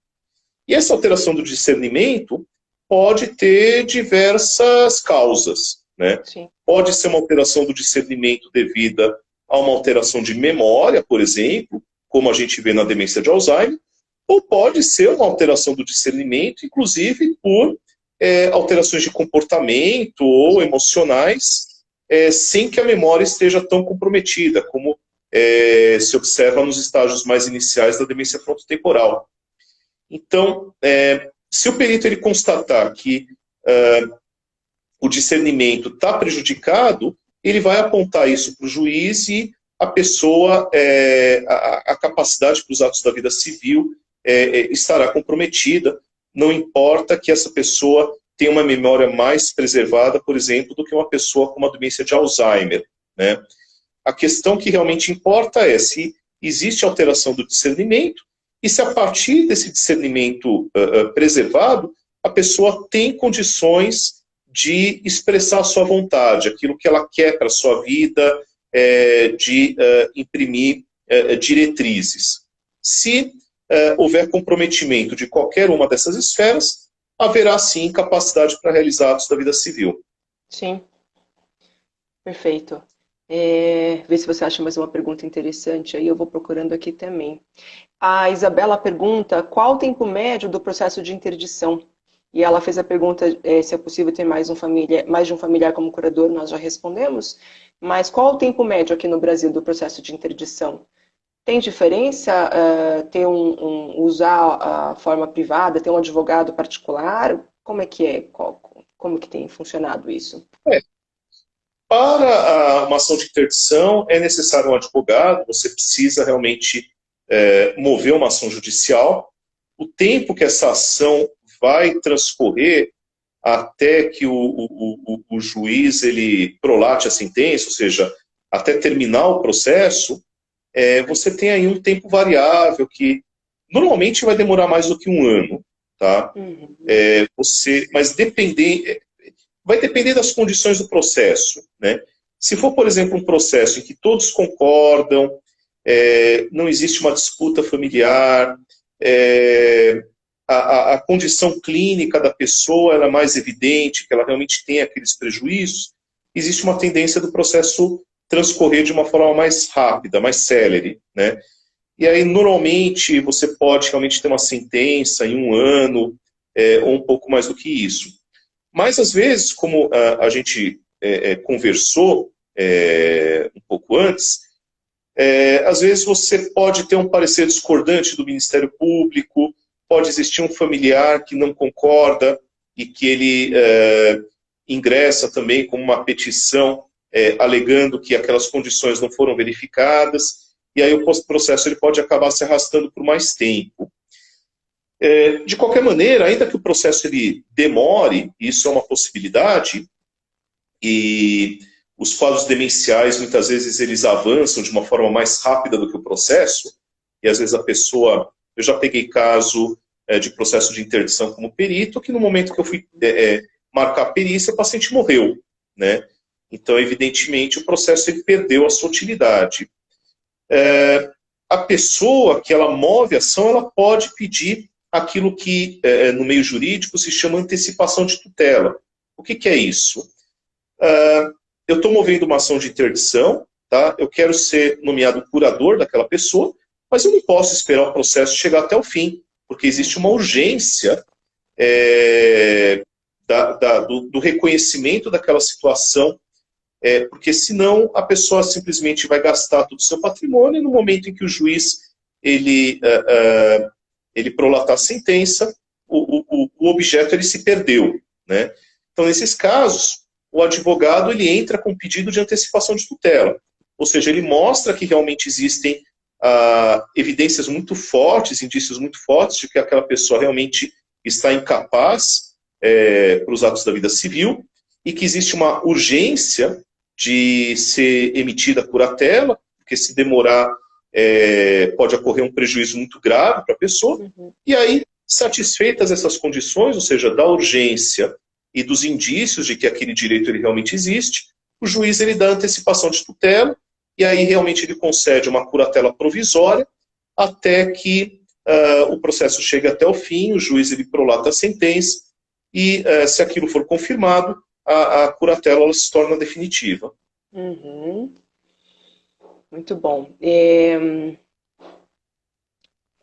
E essa alteração do discernimento pode ter diversas causas, né? Sim. Pode ser uma alteração do discernimento devida a uma alteração de memória, por exemplo, como a gente vê na demência de Alzheimer, ou pode ser uma alteração do discernimento, inclusive por alterações de comportamento ou emocionais, sem que a memória esteja tão comprometida, como se observa nos estágios mais iniciais da demência frontotemporal. Então, se o perito ele constatar que o discernimento está prejudicado, ele vai apontar isso para o juiz e a pessoa, a capacidade para os atos da vida civil estará comprometida, não importa que essa pessoa tenha uma memória mais preservada, por exemplo, do que uma pessoa com uma demência de Alzheimer, né? A questão que realmente importa é se existe alteração do discernimento e se a partir desse discernimento preservado, a pessoa tem condições de expressar a sua vontade, aquilo que ela quer para a sua vida, de imprimir diretrizes. Se houver comprometimento de qualquer uma dessas esferas, haverá sim capacidade para realizar atos da vida civil. Sim, perfeito. Vê se você acha mais uma pergunta interessante, aí eu vou procurando aqui também. A Isabela pergunta qual o tempo médio do processo de interdição? E ela fez a pergunta se é possível ter mais de um familiar como curador, nós já respondemos, mas qual o tempo médio aqui no Brasil do processo de interdição? Tem diferença usar a forma privada, ter um advogado particular? Como é que é? Como que tem funcionado isso? Para uma ação de interdição é necessário um advogado, você precisa realmente mover uma ação judicial. O tempo que essa ação vai transcorrer até que o juiz ele prolate a sentença, ou seja, até terminar o processo, você tem aí um tempo variável que normalmente vai demorar mais do que um ano, tá? Uhum. Mas vai depender das condições do processo, né? Se for, por exemplo, um processo em que todos concordam, não existe uma disputa familiar, a condição clínica da pessoa ela é mais evidente, que ela realmente tem aqueles prejuízos, existe uma tendência do processo transcorrer de uma forma mais rápida, mais célere, né? E aí, normalmente, você pode realmente ter uma sentença em um ano, ou um pouco mais do que isso. Mas, às vezes, como a gente conversou um pouco antes, às vezes você pode ter um parecer discordante do Ministério Público, pode existir um familiar que não concorda e que ele ingressa também com uma petição alegando que aquelas condições não foram verificadas, e aí o processo ele pode acabar se arrastando por mais tempo. De qualquer maneira, ainda que o processo ele demore, isso é uma possibilidade, e os quadros demenciais, muitas vezes, eles avançam de uma forma mais rápida do que o processo, e às vezes a pessoa... Eu já peguei caso de processo de interdição como perito, que no momento que eu fui marcar a perícia, o paciente morreu, né? Então, evidentemente, o processo ele perdeu a sua utilidade. A pessoa que ela move a ação, ela pode pedir aquilo que no meio jurídico se chama antecipação de tutela. O que é isso? Eu estou movendo uma ação de interdição, tá? Eu quero ser nomeado curador daquela pessoa, mas eu não posso esperar o processo chegar até o fim, porque existe uma urgência do reconhecimento daquela situação, porque senão a pessoa simplesmente vai gastar todo o seu patrimônio e no momento em que o juiz ele prolatar a sentença, o objeto ele se perdeu, né? Então, nesses casos, o advogado ele entra com pedido de antecipação de tutela, ou seja, ele mostra que realmente existem evidências muito fortes, indícios muito fortes de que aquela pessoa realmente está incapaz para os atos da vida civil e que existe uma urgência de ser emitida curatela, porque se demorar pode ocorrer um prejuízo muito grave para a pessoa. Uhum. E aí, satisfeitas essas condições, ou seja, da urgência e dos indícios de que aquele direito ele realmente existe, o juiz ele dá antecipação de tutela e aí realmente ele concede uma curatela provisória até que o processo chegue até o fim, o juiz ele prolata a sentença e se aquilo for confirmado, a curatela ela se torna definitiva. Uhum. Muito bom.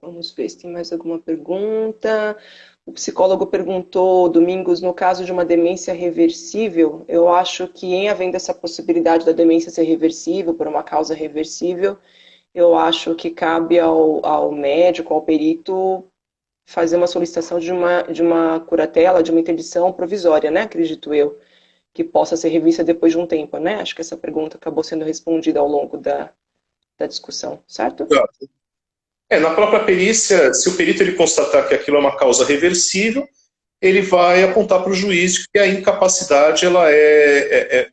Vamos ver se tem mais alguma pergunta. O psicólogo perguntou, Domingos, no caso de uma demência reversível, eu acho que em havendo essa possibilidade da demência ser reversível, por uma causa reversível, eu acho que cabe ao médico, ao perito, fazer uma solicitação de uma curatela, de uma interdição provisória, né? Acredito eu, que possa ser revista depois de um tempo, né? Acho que essa pergunta acabou sendo respondida ao longo da discussão, certo? Na própria perícia, se o perito ele constatar que aquilo é uma causa reversível, ele vai apontar para o juiz que a incapacidade ela é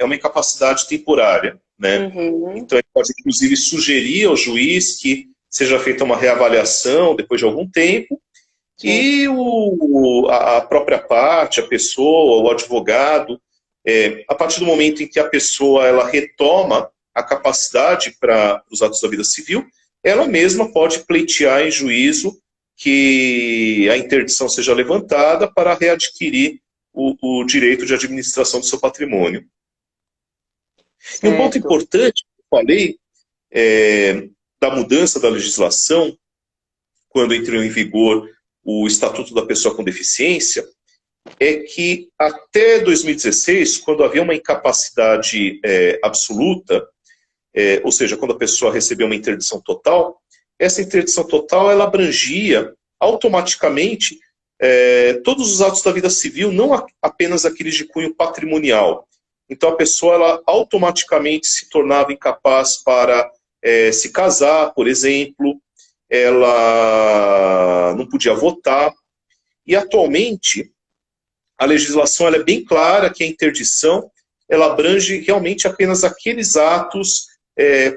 uma incapacidade temporária, né? Uhum. Então ele pode inclusive sugerir ao juiz que seja feita uma reavaliação depois de algum tempo Sim. e a própria parte, a pessoa, o advogado, a partir do momento em que a pessoa ela retoma a capacidade para os atos da vida civil, ela mesma pode pleitear em juízo que a interdição seja levantada para readquirir o direito de administração do seu patrimônio. E um ponto Certo. importante que eu falei da mudança da legislação, quando entrou em vigor o Estatuto da Pessoa com Deficiência, é que até 2016, quando havia uma incapacidade absoluta, ou seja, quando a pessoa recebeu uma interdição total, essa interdição total ela abrangia automaticamente todos os atos da vida civil, não apenas aqueles de cunho patrimonial. Então a pessoa ela automaticamente se tornava incapaz para se casar, por exemplo, ela não podia votar, e atualmente a legislação ela é bem clara que a interdição ela abrange realmente apenas aqueles atos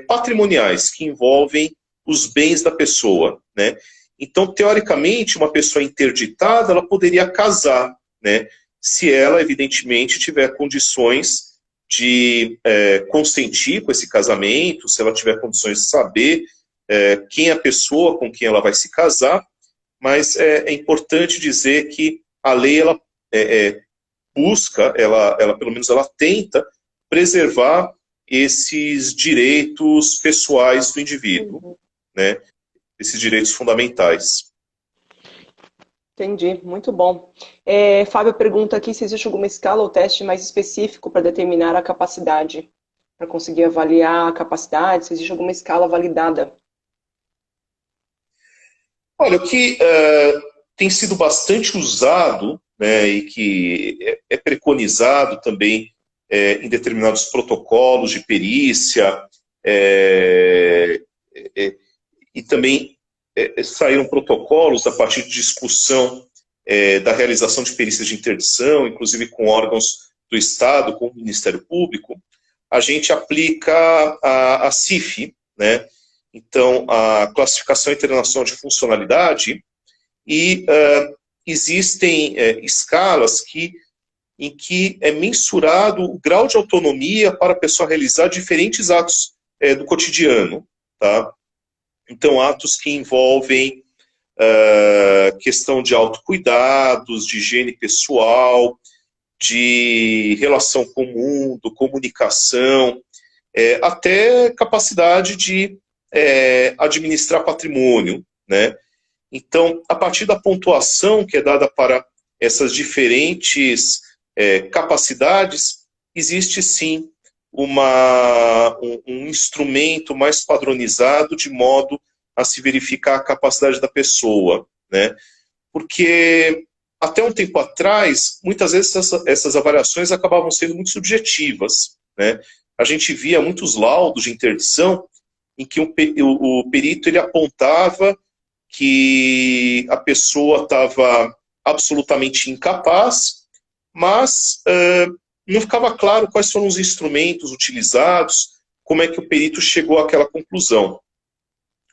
patrimoniais que envolvem os bens da pessoa, né? Então, teoricamente, uma pessoa interditada ela poderia casar, né? Se ela, evidentemente, tiver condições de consentir com esse casamento, se ela tiver condições de saber quem é a pessoa com quem ela vai se casar, mas é importante dizer que a lei ela busca, ela pelo menos ela tenta preservar esses direitos pessoais do indivíduo, Uhum. né? Esses direitos fundamentais. Entendi, muito bom. Fábio pergunta aqui se existe alguma escala ou teste mais específico para determinar a capacidade, para conseguir avaliar a capacidade, se existe alguma escala validada. Olha, o que tem sido bastante usado, né, e que é preconizado também em determinados protocolos de perícia, e também saíram protocolos a partir de discussão da realização de perícias de interdição, inclusive com órgãos do Estado, com o Ministério Público. A gente aplica a CIF, né? Então, a Classificação Internacional de Funcionalidade, e existem escalas em que é mensurado o grau de autonomia para a pessoa realizar diferentes atos do cotidiano, tá? Então, atos que envolvem questão de autocuidados, de higiene pessoal, de relação com o mundo, comunicação, até capacidade de administrar patrimônio, né? Então, a partir da pontuação que é dada para essas diferentes capacidades, existe sim um instrumento mais padronizado de modo a se verificar a capacidade da pessoa, né? Porque até um tempo atrás, muitas vezes essas avaliações acabavam sendo muito subjetivas, né? A gente via muitos laudos de interdição em que o perito ele apontava que a pessoa estava absolutamente incapaz, mas não ficava claro quais foram os instrumentos utilizados, como é que o perito chegou àquela conclusão.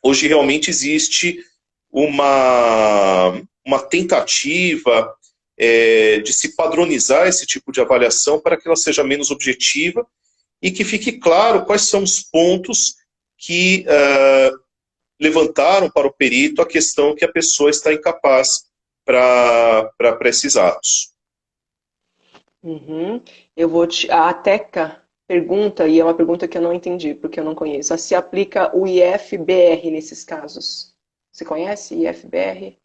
Hoje realmente existe uma tentativa de se padronizar esse tipo de avaliação para que ela seja menos objetiva e que fique claro quais são os pontos que levantaram para o perito a questão que a pessoa está incapaz para esses atos. Uhum. A Teca pergunta, e é uma pergunta que eu não entendi, porque eu não conheço, se aplica o IFBR nesses casos. Você conhece IFBR?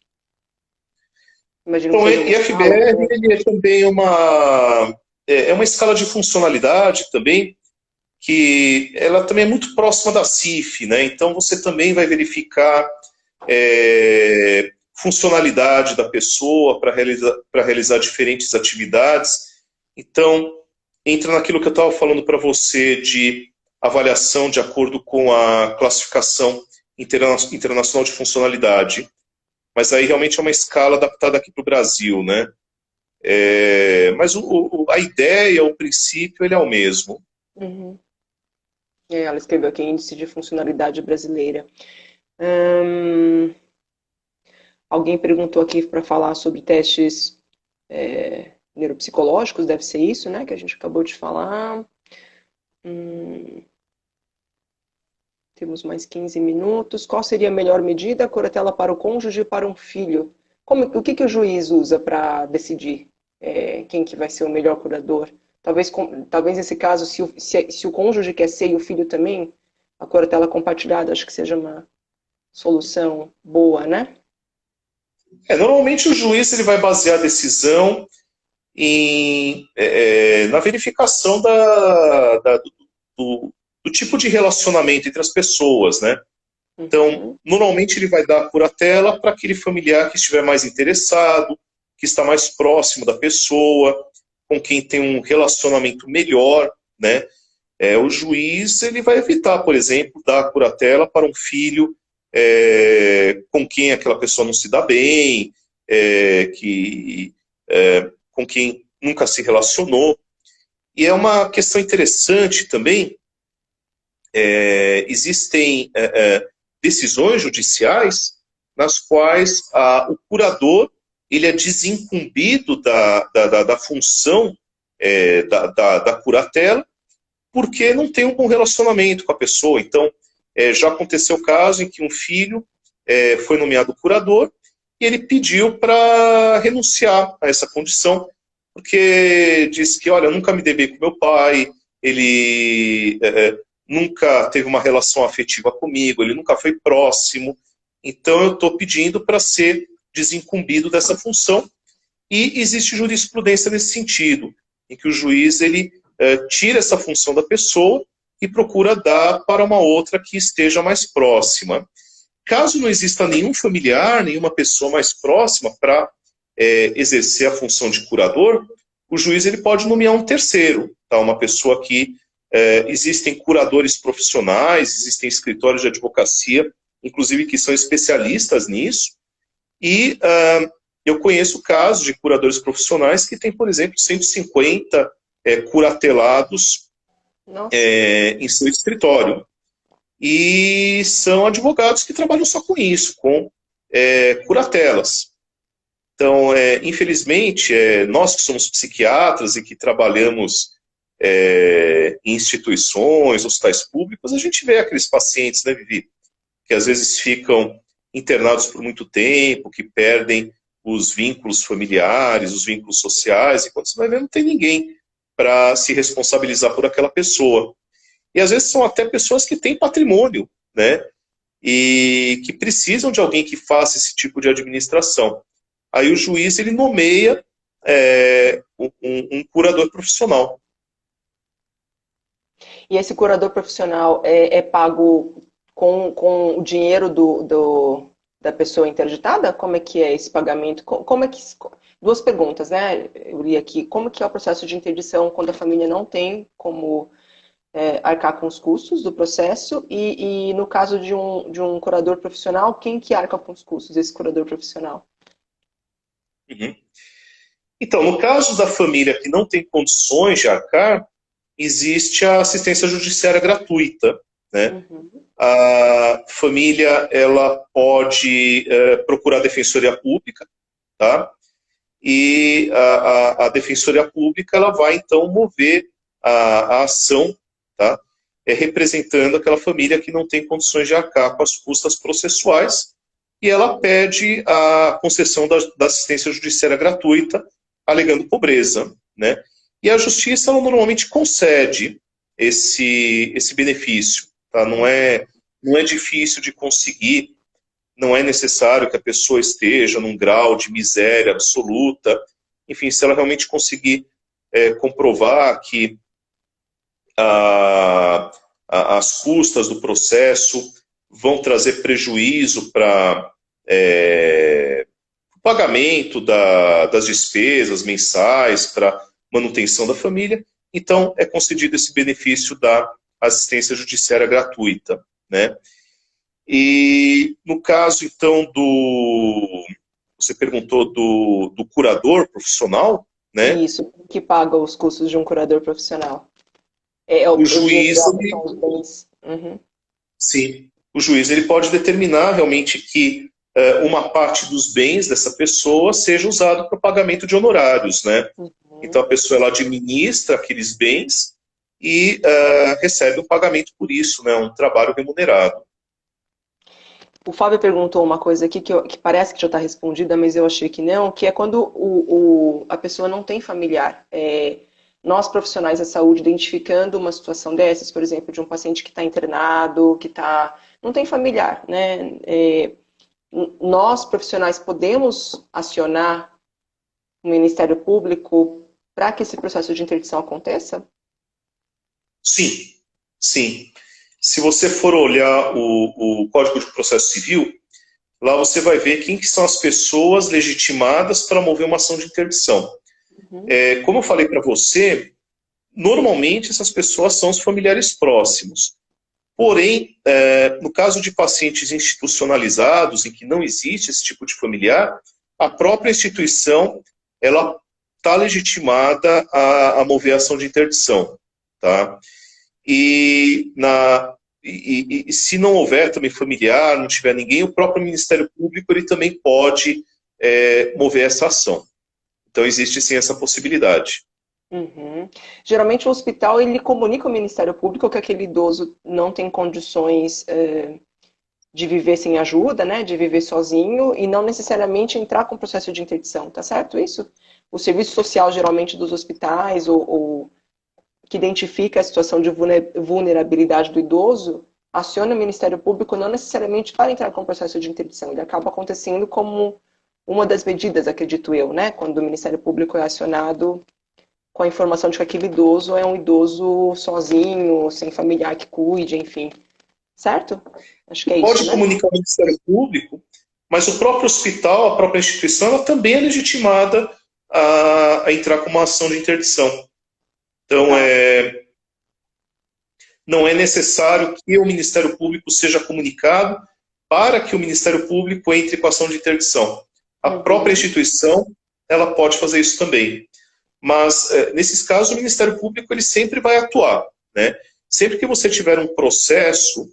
Imagino que Então, seja uma escala, IFBR né? ele é também uma escala de funcionalidade também, que ela também é muito próxima da CIF, né? Então você também vai verificar funcionalidade da pessoa para realizar diferentes atividades. Então, entra naquilo que eu estava falando para você de avaliação de acordo com a classificação internacional de funcionalidade. Mas aí realmente é uma escala adaptada aqui para o Brasil, né? Mas a ideia, o princípio, ele é o mesmo. Uhum. Ela escreveu aqui Índice de Funcionalidade Brasileira. Hum, Alguém perguntou aqui para falar sobre testes neuropsicológicos, deve ser isso, né? Que a gente acabou de falar. Temos mais 15 minutos. Qual seria a melhor medida? Curatela para o cônjuge e para um filho? O que o juiz usa para decidir quem que vai ser o melhor curador? Talvez nesse caso, se o cônjuge quer ser e o filho também, a curatela compartilhada acho que seja uma solução boa, né? Normalmente o juiz ele vai basear a decisão na verificação do tipo de relacionamento entre as pessoas, né? Então, Uhum. normalmente ele vai dar a curatela para aquele familiar que estiver mais interessado, que está mais próximo da pessoa, com quem tem um relacionamento melhor, né? O juiz ele vai evitar, por exemplo, dar a curatela para um filho com quem aquela pessoa não se dá bem, com quem nunca se relacionou. E é uma questão interessante também, existem decisões judiciais nas quais o curador ele é desincumbido da função da curatela, porque não tem um bom relacionamento com a pessoa. Então, já aconteceu o caso em que um filho foi nomeado curador e ele pediu para renunciar a essa condição, porque disse que, olha, eu nunca me dei bem com meu pai, ele nunca teve uma relação afetiva comigo, ele nunca foi próximo, então eu estou pedindo para ser desincumbido dessa função. E existe jurisprudência nesse sentido, em que o juiz ele tira essa função da pessoa e procura dar para uma outra que esteja mais próxima. Caso não exista nenhum familiar, nenhuma pessoa mais próxima para exercer a função de curador, o juiz ele pode nomear um terceiro, tá? Uma pessoa que existem curadores profissionais, existem escritórios de advocacia, inclusive que são especialistas nisso, e eu conheço casos de curadores profissionais que têm, por exemplo, 150 curatelados Nossa. em seu escritório. E são advogados que trabalham só com isso, com curatelas. Então, infelizmente, nós que somos psiquiatras e que trabalhamos em instituições, hospitais públicos, a gente vê aqueles pacientes, né, Vivi, que às vezes ficam internados por muito tempo, que perdem os vínculos familiares, os vínculos sociais, e quando você vai ver, não tem ninguém para se responsabilizar por aquela pessoa. E às vezes são até pessoas que têm patrimônio, né? E que precisam de alguém que faça esse tipo de administração. Aí o juiz ele nomeia um curador profissional. E esse curador profissional é pago com o dinheiro da pessoa interditada? Como é que é esse pagamento? Como é que... Duas perguntas, né? Eu li aqui. Como que é o processo de interdição quando a família não tem como arcar com os custos do processo? E no caso de um curador profissional, quem que arca com os custos desse curador profissional? Uhum. Então, no caso da família que não tem condições de arcar, existe a assistência judiciária gratuita, né? Uhum. A família ela pode procurar a defensoria pública, tá? E a defensoria pública ela vai então mover a ação, tá? Representando aquela família que não tem condições de arcar com as custas processuais, e ela pede a concessão da assistência judiciária gratuita, alegando pobreza, né? E a justiça ela normalmente concede esse benefício, tá? Não é difícil de conseguir. não é necessário que a pessoa esteja num grau de miséria absoluta. Enfim, se ela realmente conseguir comprovar que as custas do processo vão trazer prejuízo para o pagamento das despesas mensais, para manutenção da família, então é concedido esse benefício da assistência judiciária gratuita, né? E no caso, então, você perguntou do curador profissional, né? Isso, que paga os custos de um curador profissional. O O dinheiro juiz, são os bens. Uhum. sim, o juiz ele pode determinar realmente que uma parte dos bens dessa pessoa seja usado para o pagamento de honorários, né? Uhum. Então a pessoa ela administra aqueles bens e recebe um pagamento por isso, né? Um trabalho remunerado. O Fábio perguntou uma coisa aqui que parece que já está respondida, mas eu achei que não, que é quando a pessoa não tem familiar. Nós, profissionais da saúde, identificando uma situação dessas, por exemplo, de um paciente que está internado, não tem familiar, né? Nós, profissionais, podemos acionar o Ministério Público para que esse processo de interdição aconteça? Sim, sim. Se você for olhar o Código de Processo Civil, lá você vai ver quem que são as pessoas legitimadas para mover uma ação de interdição. Uhum. Como eu falei para você, normalmente essas pessoas são os familiares próximos. Porém, no caso de pacientes institucionalizados, em que não existe esse tipo de familiar, a própria instituição ela está legitimada a mover a ação de interdição. Tá? E se não houver também familiar, não tiver ninguém, o próprio Ministério Público ele também pode mover essa ação. Então existe sim essa possibilidade. Uhum. Geralmente o hospital ele comunica ao Ministério Público que aquele idoso não tem condições de viver sem ajuda, né, de viver sozinho e não necessariamente entrar com o processo de interdição, tá certo isso? O serviço social geralmente dos hospitais ou que identifica a situação de vulnerabilidade do idoso aciona o Ministério Público não necessariamente para entrar com o processo de interdição, ele acaba acontecendo como uma das medidas, acredito eu, né, quando o Ministério Público é acionado com a informação de que aquele idoso é um idoso sozinho, sem familiar que cuide, enfim. Certo? Acho que é Pode isso, né? comunicar ao Ministério Público, mas o próprio hospital, a própria instituição, ela também é legitimada a entrar com uma ação de interdição. Então, não é necessário que o Ministério Público seja comunicado para que o Ministério Público entre com a ação de interdição. A própria instituição, ela pode fazer isso também. Mas, nesses casos, o Ministério Público ele sempre vai atuar, né? Sempre que você tiver um processo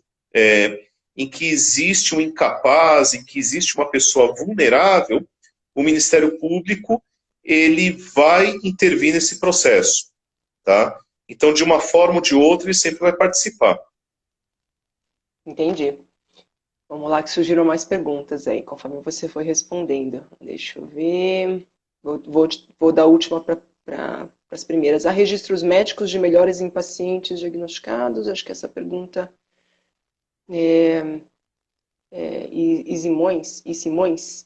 em que existe um incapaz, em que existe uma pessoa vulnerável, o Ministério Público ele vai intervir nesse processo, tá? Então, de uma forma ou de outra, ele sempre vai participar. Entendi. Vamos lá que surgiram mais perguntas aí, conforme você foi respondendo. Deixa eu ver. Vou dar a última para as primeiras. Há registros médicos de melhores em pacientes diagnosticados? Acho que essa pergunta e Simões,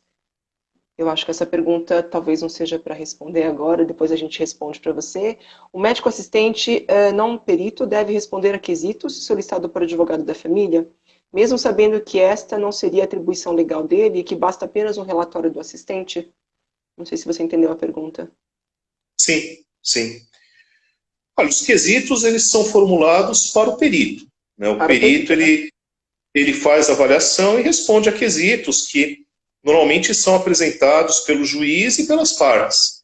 eu acho que essa pergunta talvez não seja para responder agora, depois a gente responde para você. O médico assistente, não perito, deve responder a quesitos solicitado por advogado da família, mesmo sabendo que esta não seria a atribuição legal dele e que basta apenas um relatório do assistente? Não sei se você entendeu a pergunta. Sim, sim. Olha, os quesitos eles são formulados para o perito, né? O perito ele faz a avaliação e responde a quesitos que normalmente são apresentados pelo juiz e pelas partes.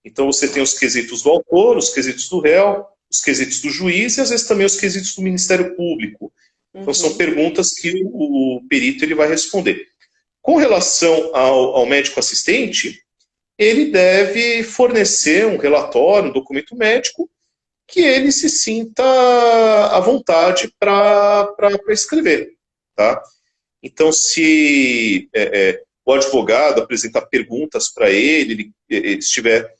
Então você tem os quesitos do autor, os quesitos do réu, os quesitos do juiz e às vezes também os quesitos do Ministério Público. Então são perguntas que o perito ele vai responder. Com relação ao médico assistente, ele deve fornecer um relatório, um documento médico, que ele se sinta à vontade para escrever. Tá? Então, se o advogado apresentar perguntas para ele estiver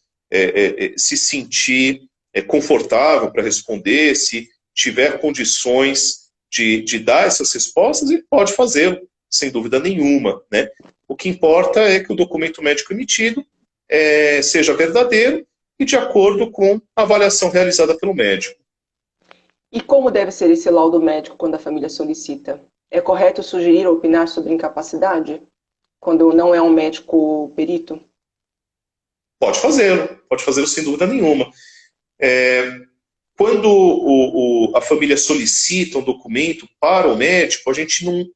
se sentir confortável para responder, se tiver condições de dar essas respostas, ele pode fazê-lo. sem dúvida nenhuma, né? O que importa é que o documento médico emitido seja verdadeiro e de acordo com a avaliação realizada pelo médico. E como deve ser esse laudo médico quando a família solicita? É correto sugerir ou opinar sobre incapacidade, quando não é um médico perito? Pode fazê-lo sem dúvida nenhuma. Quando a família solicita um documento para o médico, a gente não.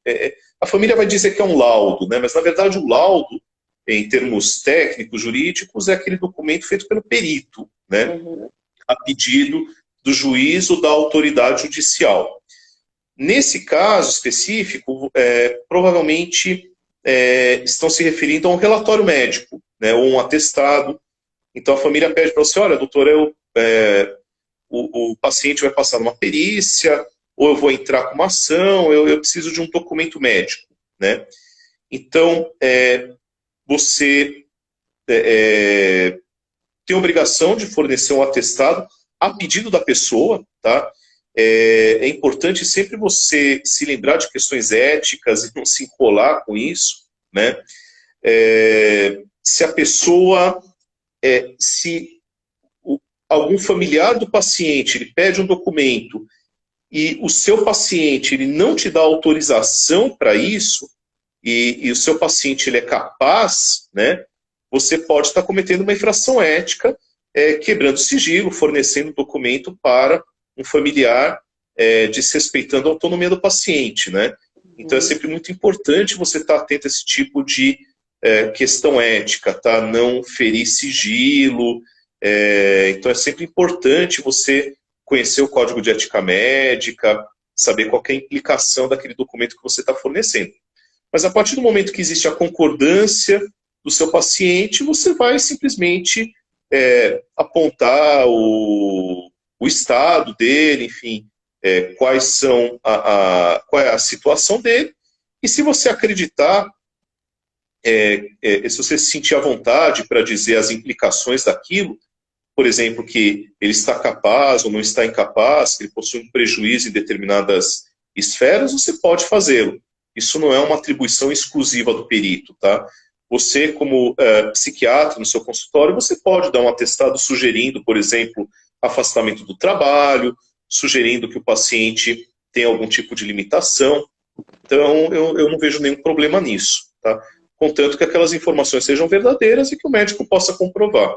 A família vai dizer que é um laudo, né? Mas na verdade o laudo, em termos técnicos, jurídicos, é aquele documento feito pelo perito, né? Uhum. A pedido do juiz ou da autoridade judicial. Nesse caso específico, provavelmente estão se referindo a um relatório médico, né, ou um atestado. Então a família pede para você, olha, doutor, o paciente vai passar numa perícia, ou eu vou entrar com uma ação, eu preciso de um documento médico, né? Então, você tem a obrigação de fornecer um atestado a pedido da pessoa, tá? É importante sempre você se lembrar de questões éticas e não se enrolar com isso, né? Se a pessoa, algum familiar do paciente ele pede um documento e o seu paciente ele não te dá autorização para isso e o seu paciente ele é capaz, né? Você pode estar cometendo uma infração ética, quebrando sigilo, fornecendo documento para um familiar, desrespeitando a autonomia do paciente, né? Então é sempre muito importante você estar atento a esse tipo de questão ética, tá? Não ferir sigilo. Então é sempre importante você conhecer o Código de Ética Médica, saber qual é a implicação daquele documento que você está fornecendo. Mas a partir do momento que existe a concordância do seu paciente, você vai simplesmente apontar o estado dele, enfim, qual é a situação dele, e se você acreditar, se você se sentir à vontade para dizer as implicações daquilo, por exemplo, que ele está capaz ou não está incapaz, que ele possui um prejuízo em determinadas esferas, você pode fazê-lo. Isso não é uma atribuição exclusiva do perito, tá? Você, como psiquiatra no seu consultório, você pode dar um atestado sugerindo, por exemplo, afastamento do trabalho, sugerindo que o paciente tenha algum tipo de limitação. Então, eu não vejo nenhum problema nisso, tá? Contanto que aquelas informações sejam verdadeiras e que o médico possa comprovar.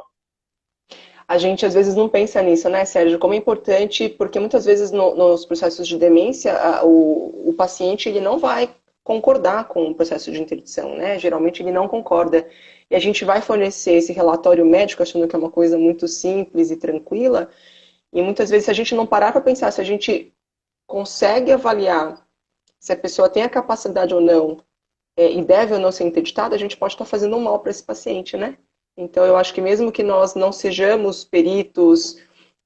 A gente às vezes não pensa nisso, né, Sérgio? Como é importante, porque muitas vezes nos processos de demência, o paciente ele não vai concordar com o processo de interdição, né? Geralmente ele não concorda. E a gente vai fornecer esse relatório médico achando que é uma coisa muito simples e tranquila, e muitas vezes se a gente não parar para pensar se a gente consegue avaliar se a pessoa tem a capacidade ou não e deve ou não ser interditada, a gente pode estar fazendo um mal para esse paciente, né? Então, eu acho que mesmo que nós não sejamos peritos,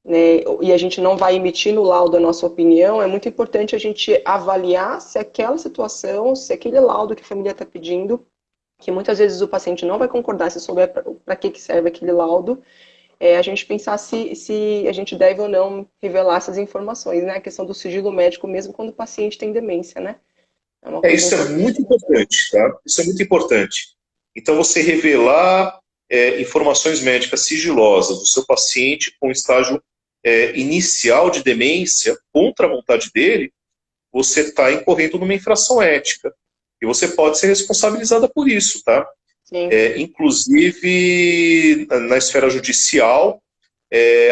né, e a gente não vai emitir no laudo a nossa opinião, é muito importante a gente avaliar se aquela situação, se aquele laudo que a família está pedindo, que muitas vezes o paciente não vai concordar se souber para que serve aquele laudo, a gente pensar se a gente deve ou não revelar essas informações, né? A questão do sigilo médico, mesmo quando o paciente tem demência, né? Isso é muito importante, tá? Isso é muito importante. Então, você revelar informações médicas sigilosas do seu paciente com estágio inicial de demência contra a vontade dele, você está incorrendo numa infração ética. E você pode ser responsabilizada por isso, tá? Inclusive na esfera judicial,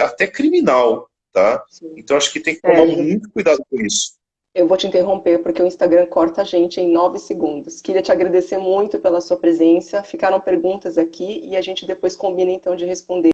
até criminal, tá? Sim. Então acho que tem que tomar muito cuidado com isso. Eu vou te interromper porque o Instagram corta a gente em 9 segundos. Queria te agradecer muito pela sua presença. Ficaram perguntas aqui e a gente depois combina então de responder.